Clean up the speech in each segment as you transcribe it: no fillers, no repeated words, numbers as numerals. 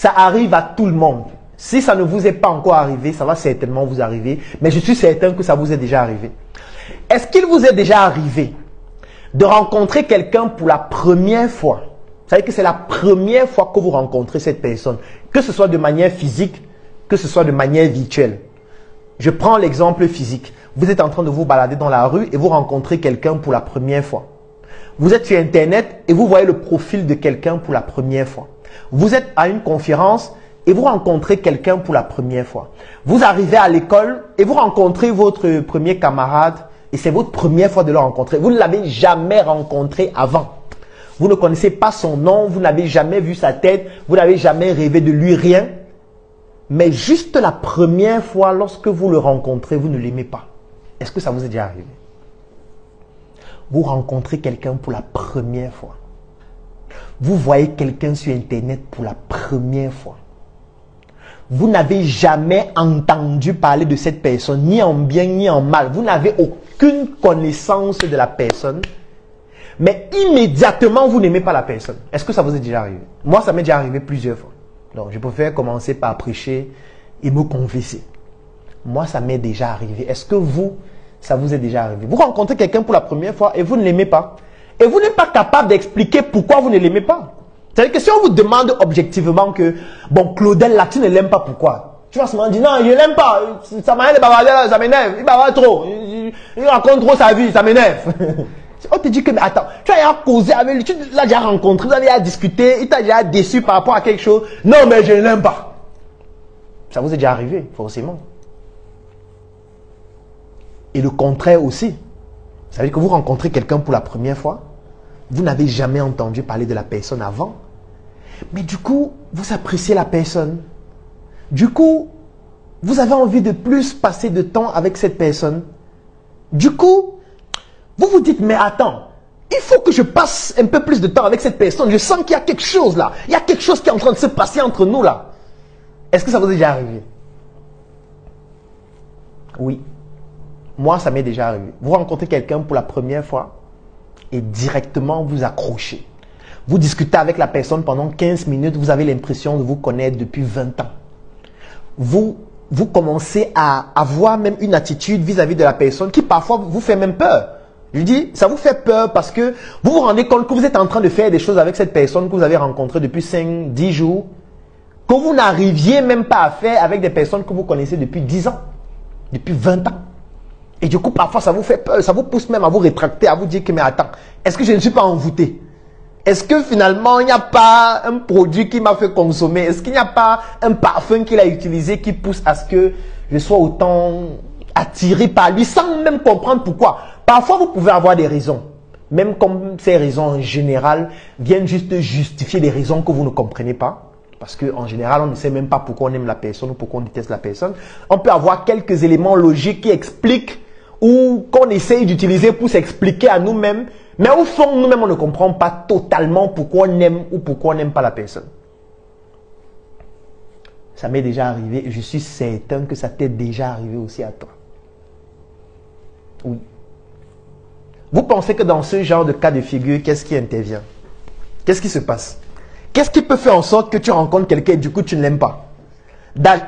Ça arrive à tout le monde. Si ça ne vous est pas encore arrivé, ça va certainement vous arriver. Mais je suis certain que ça vous est déjà arrivé. Est-ce qu'il vous est déjà arrivé de rencontrer quelqu'un pour la première fois? Vous savez que c'est la première fois que vous rencontrez cette personne. Que ce soit de manière physique, que ce soit de manière virtuelle. Je prends l'exemple physique. Vous êtes en train de vous balader dans la rue et vous rencontrez quelqu'un pour la première fois. Vous êtes sur Internet et vous voyez le profil de quelqu'un pour la première fois. Vous êtes à une conférence et vous rencontrez quelqu'un pour la première fois. Vous arrivez à l'école et vous rencontrez votre premier camarade et c'est votre première fois de le rencontrer. Vous ne l'avez jamais rencontré avant. Vous ne connaissez pas son nom, vous n'avez jamais vu sa tête, vous n'avez jamais rêvé de lui, rien. Mais juste la première fois, lorsque vous le rencontrez, vous ne l'aimez pas. Est-ce que ça vous est déjà arrivé? Vous rencontrez quelqu'un pour la première fois. Vous voyez quelqu'un sur Internet pour la première fois. Vous n'avez jamais entendu parler de cette personne, ni en bien, ni en mal. Vous n'avez aucune connaissance de la personne. Mais immédiatement, vous n'aimez pas la personne. Est-ce que ça vous est déjà arrivé? Moi, ça m'est déjà arrivé plusieurs fois. Donc, je préfère commencer par prêcher et me confesser. Moi, ça m'est déjà arrivé. Est-ce que vous, ça vous est déjà arrivé? Vous rencontrez quelqu'un pour la première fois et vous ne l'aimez pas. Et vous n'êtes pas capable d'expliquer pourquoi vous ne l'aimez pas. C'est-à-dire que si on vous demande objectivement que, bon, Claudel, là, tu ne l'aimes pas, pourquoi? Tu vas seulement dire, non, je ne l'aime pas. Ça m'a l'air de bavarder là, ça m'énerve. Il bavarde trop. Il raconte trop sa vie, ça m'énerve. On te dit que, mais attends, tu as déjà causé avec lui, tu l'as déjà rencontré, vous avez déjà discuté, il t'a déjà déçu par rapport à quelque chose. Non, mais je ne l'aime pas. Ça vous est déjà arrivé, forcément. Et le contraire aussi. Ça veut dire que vous rencontrez quelqu'un pour la première fois, vous n'avez jamais entendu parler de la personne avant, mais du coup, vous appréciez la personne. Du coup, vous avez envie de plus passer de temps avec cette personne. Du coup, vous vous dites, mais attends, il faut que je passe un peu plus de temps avec cette personne. Je sens qu'il y a quelque chose là. Il y a quelque chose qui est en train de se passer entre nous là. Est-ce que ça vous est déjà arrivé? Oui. Moi, ça m'est déjà arrivé. Vous rencontrez quelqu'un pour la première fois et directement vous accrochez. Vous discutez avec la personne pendant 15 minutes, vous avez l'impression de vous connaître depuis 20 ans. Vous commencez à avoir même une attitude vis-à-vis de la personne qui parfois vous fait même peur. Je dis, ça vous fait peur parce que vous vous rendez compte que vous êtes en train de faire des choses avec cette personne que vous avez rencontrée depuis 5, 10 jours, que vous n'arriviez même pas à faire avec des personnes que vous connaissez depuis 10 ans, depuis 20 ans. Et du coup, parfois, ça vous fait peur, ça vous pousse même à vous rétracter, à vous dire que, mais attends, est-ce que je ne suis pas envoûté? Est-ce que finalement, il n'y a pas un produit qui m'a fait consommer? Est-ce qu'il n'y a pas un parfum qu'il a utilisé qui pousse à ce que je sois autant attiré par lui sans même comprendre pourquoi? Parfois, vous pouvez avoir des raisons. Même comme ces raisons en général viennent juste justifier des raisons que vous ne comprenez pas. Parce qu'en général, on ne sait même pas pourquoi on aime la personne ou pourquoi on déteste la personne. On peut avoir quelques éléments logiques qui expliquent ou qu'on essaye d'utiliser pour s'expliquer à nous-mêmes. Mais au fond, nous-mêmes, on ne comprend pas totalement pourquoi on aime ou pourquoi on n'aime pas la personne. Ça m'est déjà arrivé et je suis certain que ça t'est déjà arrivé aussi à toi. Oui. Vous pensez que dans ce genre de cas de figure, qu'est-ce qui intervient? Qu'est-ce qui se passe? Qu'est-ce qui peut faire en sorte que tu rencontres quelqu'un et du coup tu ne l'aimes pas?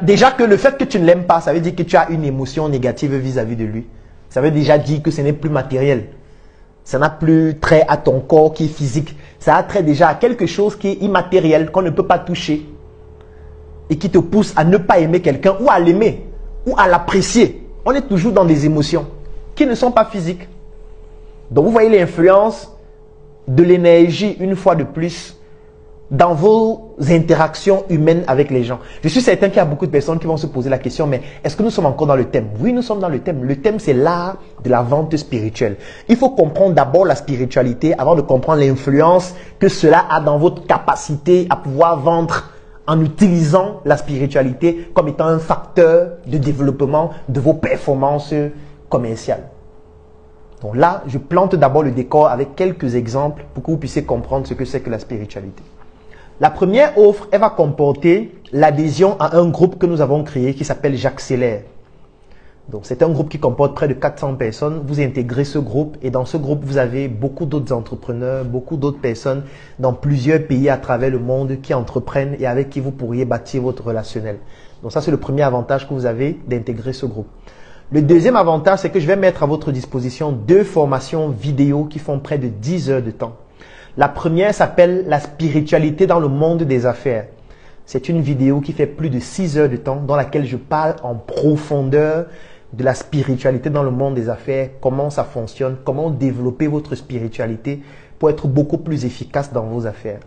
Déjà que le fait que tu ne l'aimes pas, ça veut dire que tu as une émotion négative vis-à-vis de lui. Ça veut déjà dire que ce n'est plus matériel. Ça n'a plus trait à ton corps qui est physique. Ça a trait déjà à quelque chose qui est immatériel, qu'on ne peut pas toucher. Et qui te pousse à ne pas aimer quelqu'un ou à l'aimer ou à l'apprécier. On est toujours dans des émotions qui ne sont pas physiques. Donc vous voyez l'influence de l'énergie une fois de plus dans vos interactions humaines avec les gens. Je suis certain qu'il y a beaucoup de personnes qui vont se poser la question, mais est-ce que nous sommes encore dans le thème? Oui, nous sommes dans le thème. Le thème, c'est l'art de la vente spirituelle. Il faut comprendre d'abord la spiritualité avant de comprendre l'influence que cela a dans votre capacité à pouvoir vendre en utilisant la spiritualité comme étant un facteur de développement de vos performances commerciales. Donc là, je plante d'abord le décor avec quelques exemples pour que vous puissiez comprendre ce que c'est que la spiritualité. La première offre, elle va comporter l'adhésion à un groupe que nous avons créé qui s'appelle J'accélère. Donc, c'est un groupe qui comporte près de 400 personnes. Vous intégrez ce groupe et dans ce groupe, vous avez beaucoup d'autres entrepreneurs, beaucoup d'autres personnes dans plusieurs pays à travers le monde qui entreprennent et avec qui vous pourriez bâtir votre relationnel. Donc, ça, c'est le premier avantage que vous avez d'intégrer ce groupe. Le deuxième avantage, c'est que je vais mettre à votre disposition 2 formations vidéo qui font près de 10 heures de temps. La première s'appelle « La spiritualité dans le monde des affaires ». C'est une vidéo qui fait plus de 6 heures de temps dans laquelle je parle en profondeur de la spiritualité dans le monde des affaires, comment ça fonctionne, comment développer votre spiritualité pour être beaucoup plus efficace dans vos affaires.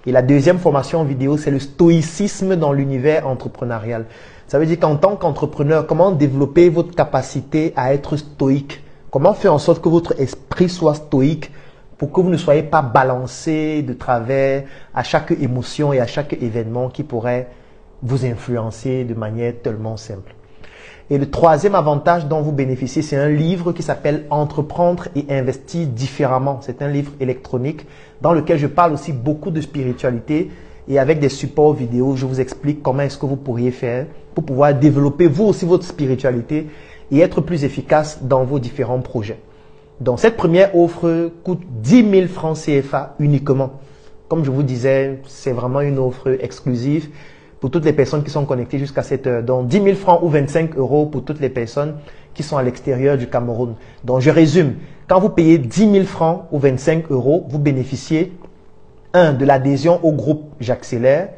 Et la deuxième formation vidéo, c'est le stoïcisme dans l'univers entrepreneurial. Ça veut dire qu'en tant qu'entrepreneur, comment développer votre capacité à être stoïque? Comment faire en sorte que votre esprit soit stoïque pour que vous ne soyez pas balancé de travers à chaque émotion et à chaque événement qui pourrait vous influencer de manière tellement simple. Et le troisième avantage dont vous bénéficiez, c'est un livre qui s'appelle « Entreprendre et investir différemment ». C'est un livre électronique dans lequel je parle aussi beaucoup de spiritualité et avec des supports vidéo, je vous explique comment est-ce que vous pourriez faire pour pouvoir développer vous aussi votre spiritualité et être plus efficace dans vos différents projets. Donc, cette première offre coûte 10 000 francs CFA uniquement. Comme je vous disais, c'est vraiment une offre exclusive pour toutes les personnes qui sont connectées jusqu'à cette heure. Donc, 10 000 francs ou 25 € pour toutes les personnes qui sont à l'extérieur du Cameroun. Donc, je résume. Quand vous payez 10 000 francs ou 25 €, vous bénéficiez 1. de l'adhésion au groupe J'accélère,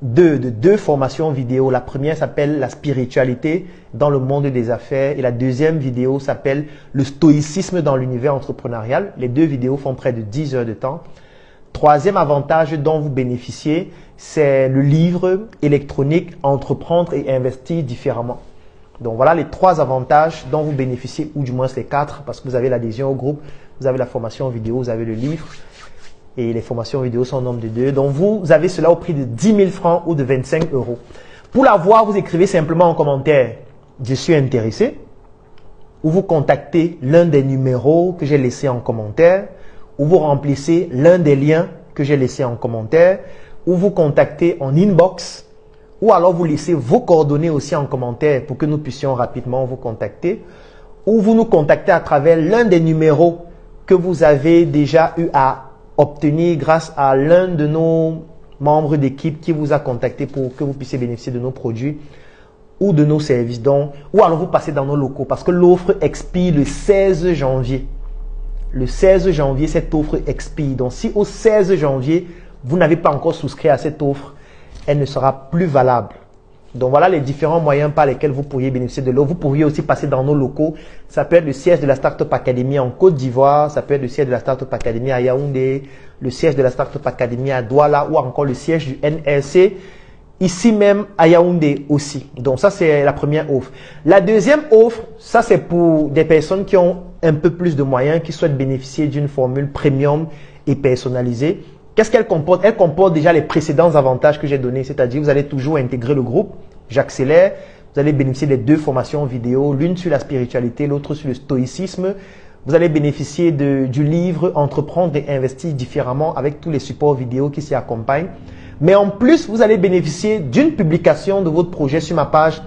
2. de 2 formations vidéo. La première s'appelle la spiritualité dans le monde des affaires et la deuxième vidéo s'appelle le stoïcisme dans l'univers entrepreneurial. Les 2 vidéos font près de 10 heures de temps. Troisième avantage dont vous bénéficiez, c'est le livre électronique Entreprendre et investir différemment. Donc voilà les 3 avantages dont vous bénéficiez, ou du moins les 4, parce que vous avez l'adhésion au groupe, vous avez la formation vidéo, vous avez le livre. Et les formations vidéo sont au nombre de 2. Donc vous avez cela au prix de 10 000 francs ou de 25 €. Pour l'avoir, vous écrivez simplement en commentaire « Je suis intéressé » ou vous contactez l'un des numéros que j'ai laissés en commentaire ou vous remplissez l'un des liens que j'ai laissés en commentaire ou vous contactez en inbox ou alors vous laissez vos coordonnées aussi en commentaire pour que nous puissions rapidement vous contacter ou vous nous contactez à travers l'un des numéros que vous avez déjà eu à obtenir grâce à l'un de nos membres d'équipe qui vous a contacté pour que vous puissiez bénéficier de nos produits ou de nos services. Donc, ou alors vous passez dans nos locaux parce que l'offre expire le 16 janvier. Le 16 janvier, cette offre expire. Donc, si au 16 janvier, vous n'avez pas encore souscrit à cette offre, elle ne sera plus valable. Donc, voilà les différents moyens par lesquels vous pourriez bénéficier de l'offre. Vous pourriez aussi passer dans nos locaux. Ça peut être le siège de la Startup Academy en Côte d'Ivoire. Ça peut être le siège de la Startup Academy à Yaoundé, le siège de la Startup Academy à Douala ou encore le siège du NRC ici même à Yaoundé aussi. Donc, ça, c'est la première offre. La deuxième offre, ça, c'est pour des personnes qui ont un peu plus de moyens, qui souhaitent bénéficier d'une formule premium et personnalisée. Qu'est-ce qu'elle comporte? Elle comporte déjà les précédents avantages que j'ai donnés, c'est-à-dire vous allez toujours intégrer le groupe J'accélère, vous allez bénéficier des 2 formations vidéo, l'une sur la spiritualité, l'autre sur le stoïcisme. Vous allez bénéficier du livre Entreprendre et investir différemment avec tous les supports vidéo qui s'y accompagnent. Mais en plus, vous allez bénéficier d'une publication de votre projet sur ma page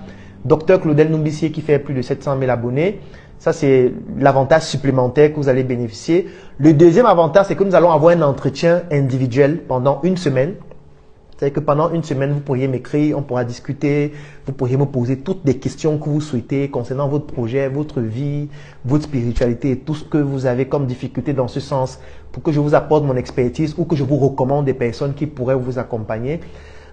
Dr Claudel Numbissier qui fait plus de 700 000 abonnés. Ça, c'est l'avantage supplémentaire que vous allez bénéficier. Le deuxième avantage, c'est que nous allons avoir un entretien individuel pendant une semaine. C'est-à-dire que pendant une semaine, vous pourriez m'écrire, on pourra discuter, vous pourriez me poser toutes les questions que vous souhaitez concernant votre projet, votre vie, votre spiritualité et tout ce que vous avez comme difficulté dans ce sens pour que je vous apporte mon expertise ou que je vous recommande des personnes qui pourraient vous accompagner.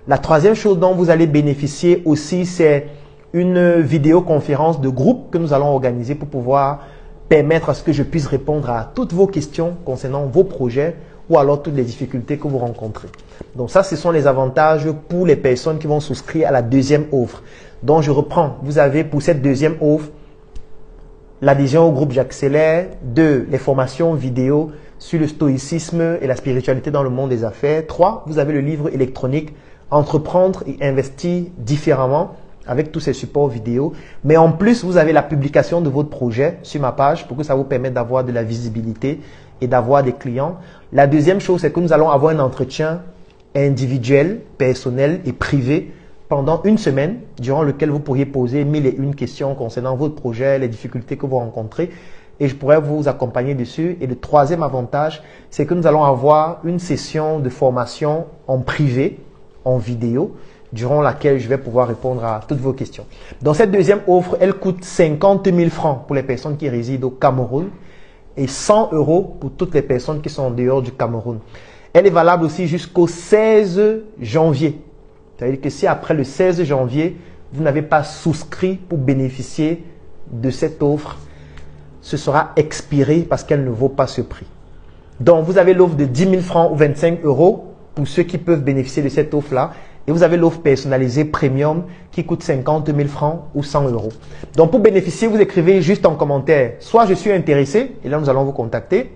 La troisième chose dont vous allez bénéficier aussi, c'est une vidéoconférence de groupe que nous allons organiser pour pouvoir permettre à ce que je puisse répondre à toutes vos questions concernant vos projets ou alors toutes les difficultés que vous rencontrez. Donc ça, ce sont les avantages pour les personnes qui vont souscrire à la deuxième offre. Donc je reprends, vous avez pour cette deuxième offre l'adhésion au groupe J'accélère, 2, les formations vidéo sur le stoïcisme et la spiritualité dans le monde des affaires, 3, vous avez le livre électronique Entreprendre et investir différemment avec tous ces supports vidéo. Mais en plus, vous avez la publication de votre projet sur ma page pour que ça vous permette d'avoir de la visibilité et d'avoir des clients. La deuxième chose, c'est que nous allons avoir un entretien individuel, personnel et privé pendant une semaine, durant lequel vous pourriez poser 1001 questions concernant votre projet, les difficultés que vous rencontrez, et je pourrais vous accompagner dessus. Et le troisième avantage, c'est que nous allons avoir une session de formation en privé, en vidéo, durant laquelle je vais pouvoir répondre à toutes vos questions. Dans cette deuxième offre, elle coûte 50 000 francs pour les personnes qui résident au Cameroun et 100 € pour toutes les personnes qui sont en dehors du Cameroun. Elle est valable aussi jusqu'au 16 janvier. C'est-à-dire que si après le 16 janvier, vous n'avez pas souscrit pour bénéficier de cette offre, ce sera expiré parce qu'elle ne vaut pas ce prix. Donc, vous avez l'offre de 10 000 francs ou 25 € pour ceux qui peuvent bénéficier de cette offre-là. Et vous avez l'offre personnalisée premium qui coûte 50 000 francs ou 100 €. Donc, pour bénéficier, vous écrivez juste en commentaire, soit je suis intéressé, et là nous allons vous contacter,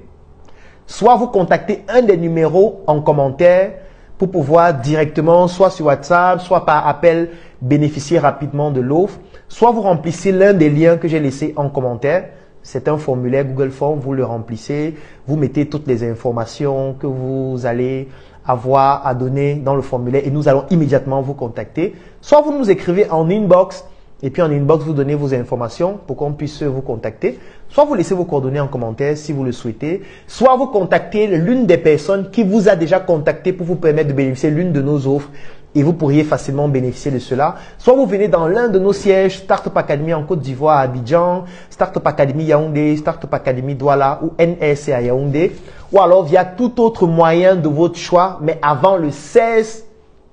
soit vous contactez un des numéros en commentaire pour pouvoir directement, soit sur WhatsApp, soit par appel, bénéficier rapidement de l'offre, soit vous remplissez l'un des liens que j'ai laissés en commentaire. C'est un formulaire Google Form, vous le remplissez, vous mettez toutes les informations que vous allez avoir à donner dans le formulaire et nous allons immédiatement vous contacter. Soit vous nous écrivez en inbox et puis en inbox vous donnez vos informations pour qu'on puisse vous contacter. Soit vous laissez vos coordonnées en commentaire si vous le souhaitez. Soit vous contactez l'une des personnes qui vous a déjà contacté pour vous permettre de bénéficier l'une de nos offres et vous pourriez facilement bénéficier de cela. Soit vous venez dans l'un de nos sièges, Startup Academy en Côte d'Ivoire à Abidjan, Startup Academy Yaoundé, Startup Academy Douala ou NS à Yaoundé. Ou alors via tout autre moyen de votre choix, mais avant le 16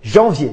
janvier.